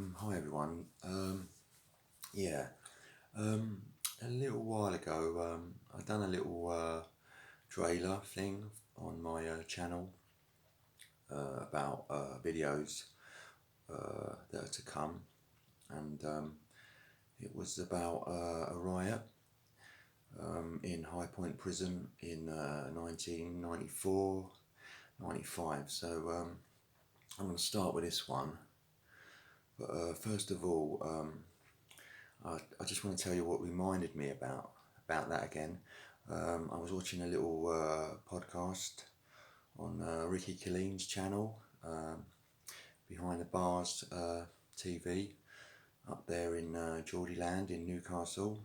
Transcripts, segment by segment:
Hi everyone. Yeah, a little while ago, I done a little trailer thing on my channel about videos that are to come, and it was about a riot in Highpoint Prison in 1994, 95. So I'm going to start with this one. But first of all, I just want to tell you what reminded me about that again. I was watching a little podcast on Ricky Killeen's channel, Behind the Bars TV, up there in Geordieland in Newcastle.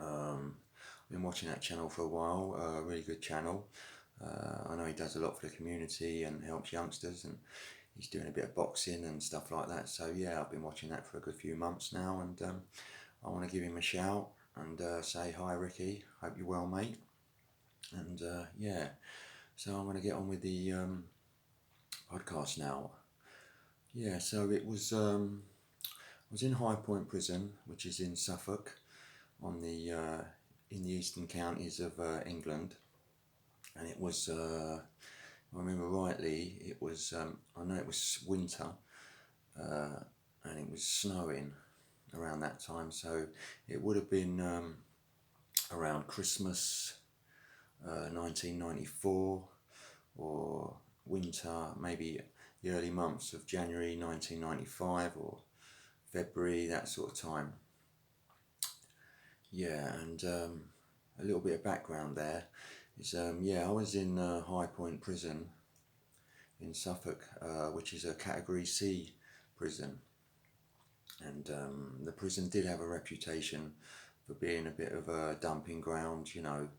I've been watching that channel for a while, really good channel. I know he does a lot for the community and helps youngsters, and he's doing a bit of boxing and stuff like that. So yeah, I've been watching that for a good few months now, and I want to give him a shout and say hi, Ricky. Hope you're well, mate. And yeah, so I'm going to get on with the podcast now. Yeah, so it was I was in Highpoint Prison, which is in Suffolk, on the in the eastern counties of England, and it was. If I remember rightly, it was. I know it was winter, and it was snowing around that time, so it would have been around Christmas 1994, or winter, maybe the early months of January 1995 or February, that sort of time. Yeah, and a little bit of background there is yeah, I was in Highpoint Prison in Suffolk, which is a Category C prison, and the prison did have a reputation for being a bit of a dumping ground. You know,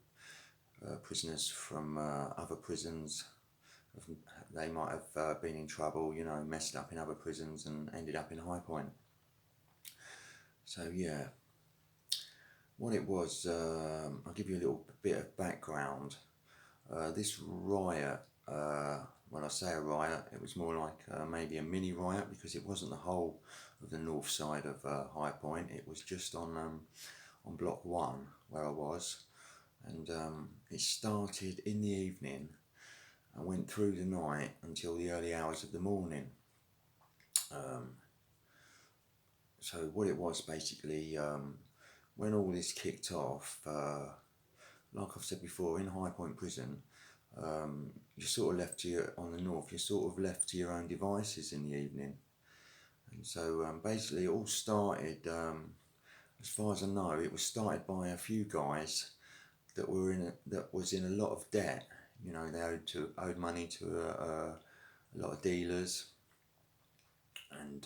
prisoners from other prisons, they might have been in trouble, you know, messed up in other prisons and ended up in Highpoint. So yeah, what it was, I'll give you a little bit of background. This riot, when I say a riot, it was more like maybe a mini riot, because it wasn't the whole of the north side of Highpoint. It was just on block 1 where I was, and it started in the evening and went through the night until the early hours of the morning. So what it was basically, when all this kicked off, like I've said before, in Highpoint Prison, you're sort of left to on the north, you're sort of left to your own devices in the evening. And so basically it all started, as far as I know, it was started by a few guys that was in a lot of debt. You know, they owed money to a lot of dealers, and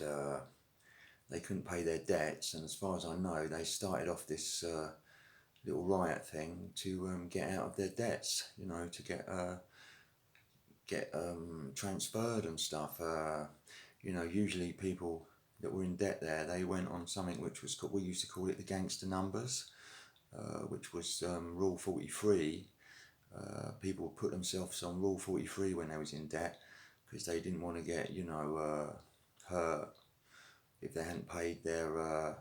they couldn't pay their debts. And as far as I know, they started off this little riot thing to get out of their debts. You know, to get transferred and stuff. You know, usually people that were in debt there, they went on something which was called, we used to call it the gangster numbers, which was Rule 43. People would put themselves on Rule 43 when they was in debt, because they didn't want to get, you know, hurt if they hadn't paid their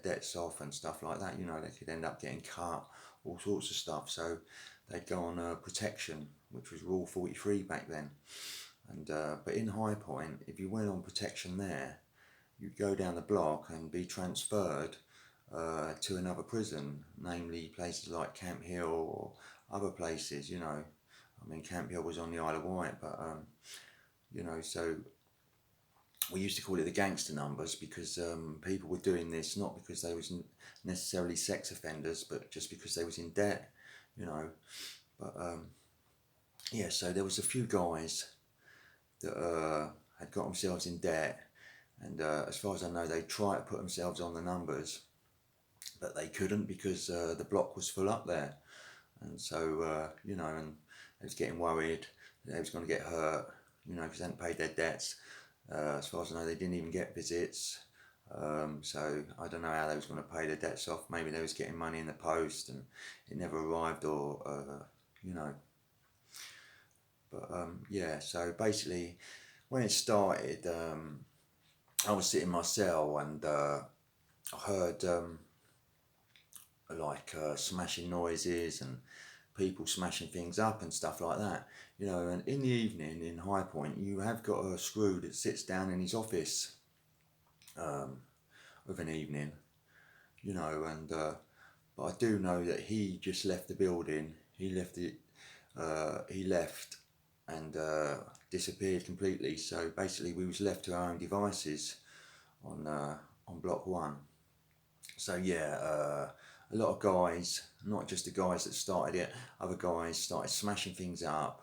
debts off and stuff like that. You know, they could end up getting cut, all sorts of stuff. So they'd go on protection, which was Rule 43 back then. And but in Highpoint, if you went on protection there, you'd go down the block and be transferred to another prison, namely places like Camp Hill or other places. You know, I mean, Camp Hill was on the Isle of Wight, but you know, so we used to call it the gangster numbers, because people were doing this not because they was necessarily sex offenders, but just because they was in debt, you know. But yeah, so there was a few guys that had got themselves in debt, and as far as I know, they tried to put themselves on the numbers, but they couldn't, because the block was full up there. And so you know, and they was getting worried they was going to get hurt, you know, because they hadn't paid their debts. As far as I know, they didn't even get visits. So I don't know how they was going to pay their debts off. Maybe they was getting money in the post and it never arrived, or you know. But yeah, so basically when it started, I was sitting in my cell, and I heard smashing noises and people smashing things up and stuff like that. And in the evening in Highpoint, you have got a screw that sits down in his office of an evening, and but I do know that he just left the building. He left it. He left and disappeared completely. So basically, we was left to our own devices on block 1. So yeah, a lot of guys, not just the guys that started it, other guys started smashing things up,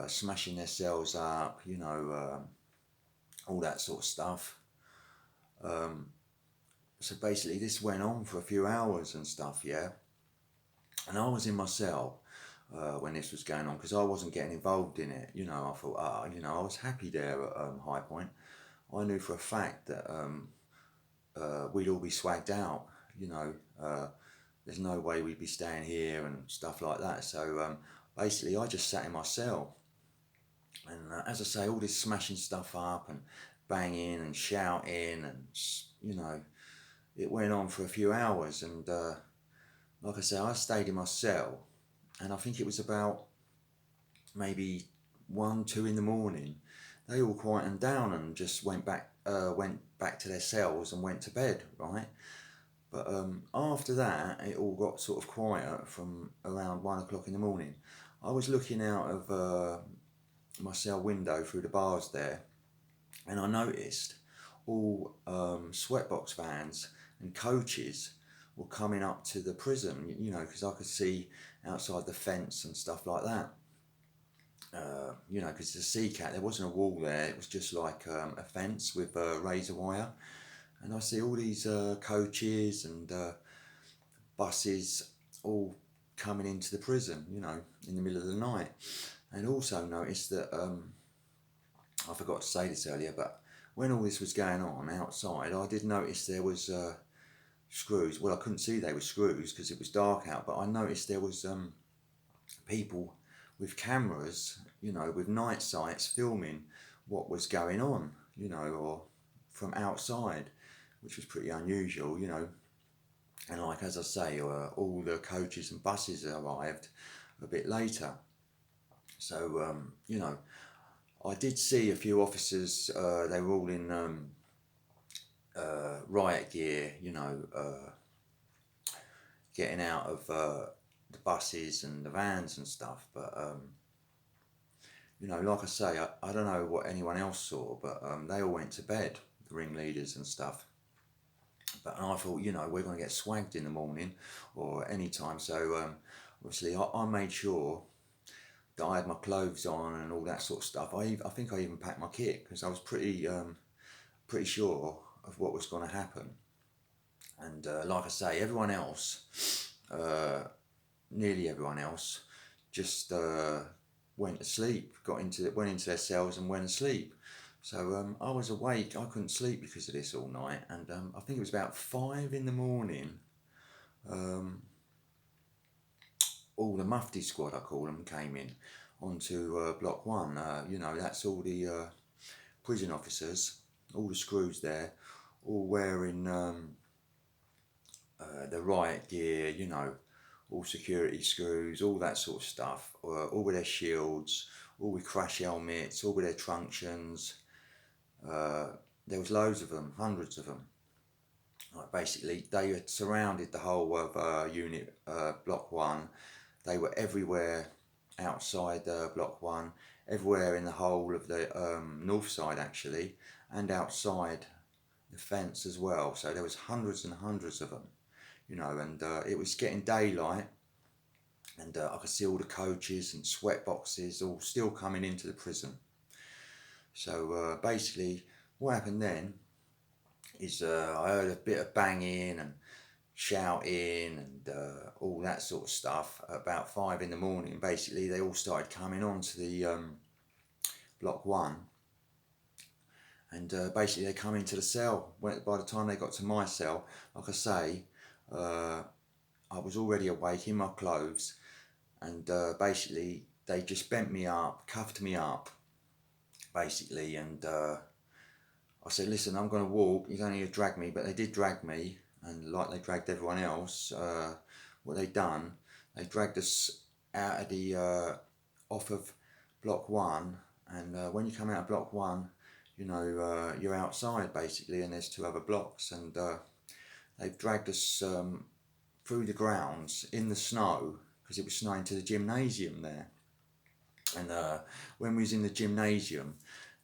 smashing their cells up, all that sort of stuff. So basically this went on for a few hours and stuff, yeah. And I was in my cell when this was going on, because I wasn't getting involved in it. I thought, I was happy there at Highpoint. I knew for a fact that we'd all be swagged out, there's no way we'd be staying here and stuff like that. So basically I just sat in my cell, and as I say, all this smashing stuff up and banging and shouting, and it went on for a few hours. And like I say, I stayed in my cell, and I think it was about maybe 1, 2 in the morning, they all quietened down and just went back to their cells and went to bed, right? But after that, it all got sort of quiet from around 1 o'clock in the morning. I was looking out of my cell window through the bars there, and I noticed all sweatbox vans and coaches were coming up to the prison, because I could see outside the fence and stuff like that. Because the CCAT, there wasn't a wall there, it was just like a fence with razor wire. And I see all these coaches and buses all coming into the prison, in the middle of the night. And also noticed that, I forgot to say this earlier, but when all this was going on outside, I did notice there was screws. Well, I couldn't see they were screws because it was dark out, but I noticed there was people with cameras, with night sights filming what was going on, or from outside, which was pretty unusual, And like, as I say, all the coaches and buses arrived a bit later. So, I did see a few officers, they were all in riot gear, getting out of the buses and the vans and stuff. But, like I say, I don't know what anyone else saw, but they all went to bed, the ringleaders and stuff. But I thought, we're going to get swagged in the morning or any time. So obviously I made sure that I had my clothes on and all that sort of stuff. I think I even packed my kit, because I was pretty sure of what was going to happen. And like I say, everyone else, nearly everyone else, just went to sleep, went into their cells and went to sleep. So I was awake. I couldn't sleep because of this all night. And I think it was about 5 in the morning. All the Mufti squad, I call them, came in onto block 1. That's all the prison officers, all the screws there, all wearing the riot gear, all security screws, all that sort of stuff, all with their shields, all with crash helmets, all with their truncheons. There was loads of them, hundreds of them. Like, basically, they had surrounded the whole of unit block 1. They were everywhere outside block 1, everywhere in the whole of the north side actually, and outside the fence as well. So there was hundreds and hundreds of them, and it was getting daylight, and I could see all the coaches and sweat boxes all still coming into the prison. So basically what happened then is I heard a bit of banging and shouting and all that sort of stuff about 5 in the morning. Basically they all started coming on to the block 1, and basically they come into the cell. By the time they got to my cell, like I say, I was already awake in my clothes, and basically they just bent me up, cuffed me up basically, and I said, listen, I'm going to walk. He's only going to drag me, but they did drag me, and like they dragged everyone else, what they done, they dragged us out of the off of block 1, and when you come out of block 1, you know, you're outside basically, and there's 2 other blocks, and they've dragged us through the grounds in the snow, because it was snowing, to the gymnasium there. And when we was in the gymnasium,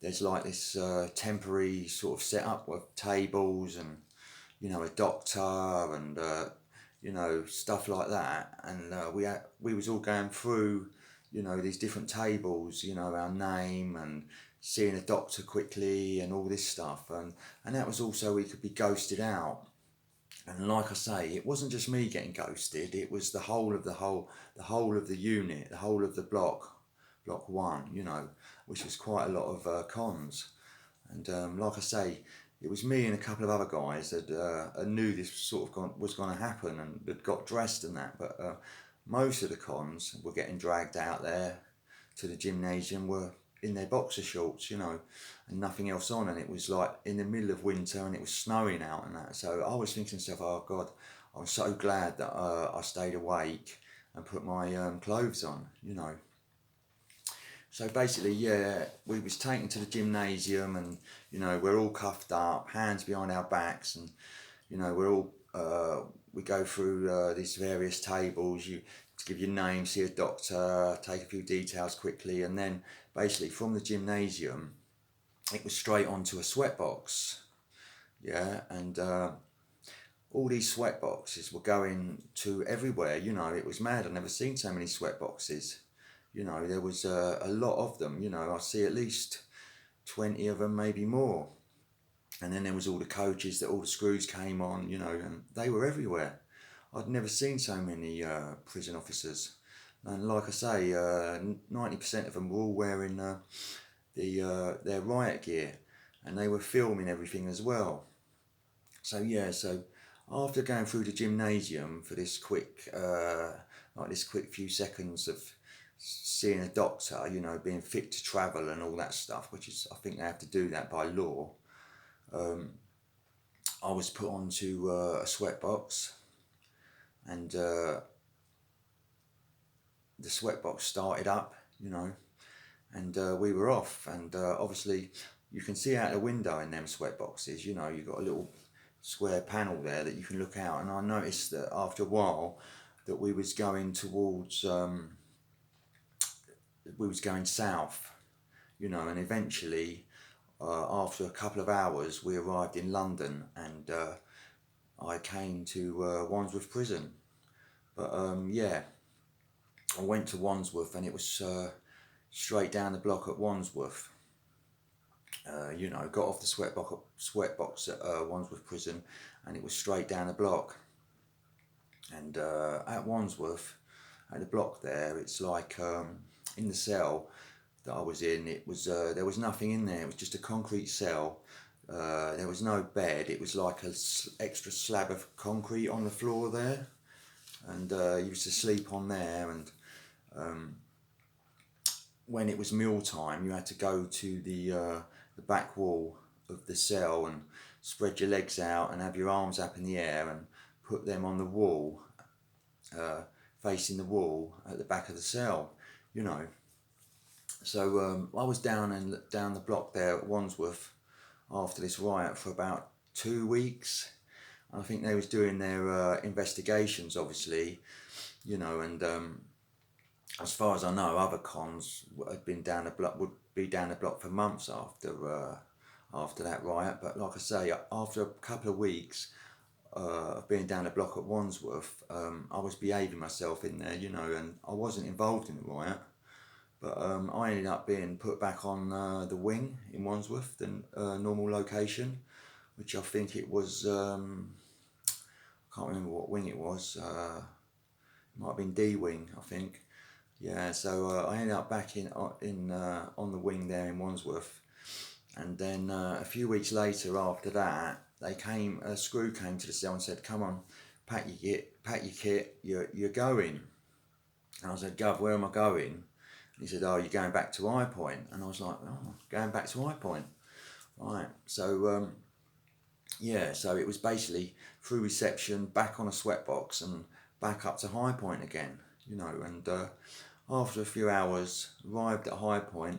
there's like this temporary sort of setup with tables and, you know, a doctor and you know, stuff like that. And we was all going through, you know, these different tables, you know, our name and seeing a doctor quickly and all this stuff. And that was also, we could be ghosted out. And like I say, it wasn't just me getting ghosted. It was the whole of the unit, the whole of the block 1. You know, which was quite a lot of cons. And like I say, it was me and a couple of other guys that knew this sort of was going to happen and had got dressed and that. But most of the cons were getting dragged out there to the gymnasium were in their boxer shorts, you know, and nothing else on. And it was like in the middle of winter and it was snowing out and that. So I was thinking to myself, oh God, I'm so glad that I stayed awake and put my clothes on, you know. So basically, yeah, we was taken to the gymnasium, and you know, we're all cuffed up, hands behind our backs, and you know, we're all we go through these various tables. You to give your name, see a doctor, take a few details quickly, and then basically from the gymnasium, it was straight onto a sweat box. Yeah, and all these sweat boxes were going to everywhere. You know, it was mad. I've never seen so many sweat boxes. You know, there was a lot of them. You know, I see at least 20 of them, maybe more. And then there was all the coaches that all the screws came on, you know, and they were everywhere. I'd never seen so many prison officers. And like I say, 90% of them were all wearing their riot gear, and they were filming everything as well. So yeah, so after going through the gymnasium for this quick, like this quick few seconds of seeing a doctor, you know, being fit to travel and all that stuff, which is, I think they have to do that by law. I was put onto a sweat box, and the sweat box started up, you know, and we were off. And obviously, you can see out the window in them sweat boxes. You know, you've got a little square panel there that you can look out. And I noticed that after a while, that we was going towards, we was going south, you know, and eventually, after a couple of hours, we arrived in London, and I came to Wandsworth Prison. But yeah, I went to Wandsworth, and it was straight down the block at Wandsworth. You know, got off the sweat box at Wandsworth Prison, and it was straight down the block. And at Wandsworth, at the block there, it's like in the cell that I was in, it was there was nothing in there. It was just a concrete cell. There was no bed. It was like a extra slab of concrete on the floor there, and you used to sleep on there. And when it was meal time, you had to go to the back wall of the cell and spread your legs out and have your arms up in the air and put them on the wall, facing the wall at the back of the cell, you know. So I was down the block there at Wandsworth after this riot for about 2 weeks. I think they was doing their investigations, obviously, you know, and as far as I know, other cons had been down the block, would be down the block for months after that riot. But like I say, after a couple of weeks of being down the block at Wandsworth, I was behaving myself in there, you know, and I wasn't involved in the riot. But I ended up being put back on the wing in Wandsworth, the normal location, which I think it was, I can't remember what wing it was, it might have been D wing, I think. Yeah, so I ended up back in on the wing there in Wandsworth. And then a few weeks later after that, a screw came to the cell and said, come on, pack your kit, you're going. And I said, Gov, where am I going? He said, oh, you're going back to Highpoint. And I was like, oh, going back to Highpoint. Right, so yeah, so it was basically through reception, back on a sweatbox and back up to Highpoint again, you know. And after a few hours, arrived at Highpoint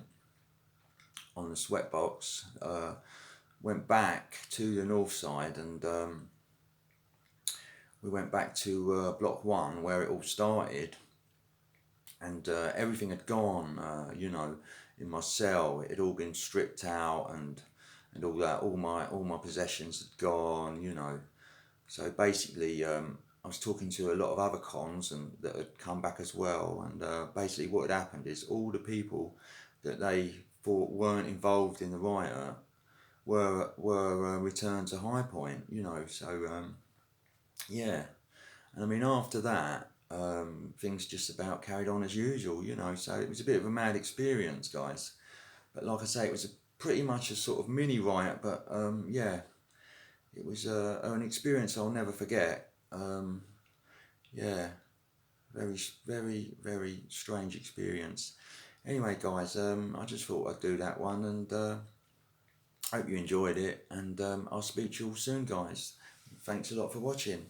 on the sweatbox, went back to the north side, and we went back to block 1 where it all started, and everything had gone, you know, in my cell. It had all been stripped out, and all that, all my possessions had gone, you know. So basically, I was talking to a lot of other cons and that had come back as well, and basically what had happened is all the people that they thought weren't involved in the riot were returned to High Point, you know. So yeah, and I mean after that, things just about carried on as usual, you know. So it was a bit of a mad experience, guys. But like I say, it was pretty much a sort of mini riot, but yeah, it was an experience I'll never forget. Yeah, very strange experience. Anyway, guys, I just thought I'd do that one, and hope you enjoyed it, and I'll speak to you all soon, guys. Thanks a lot for watching.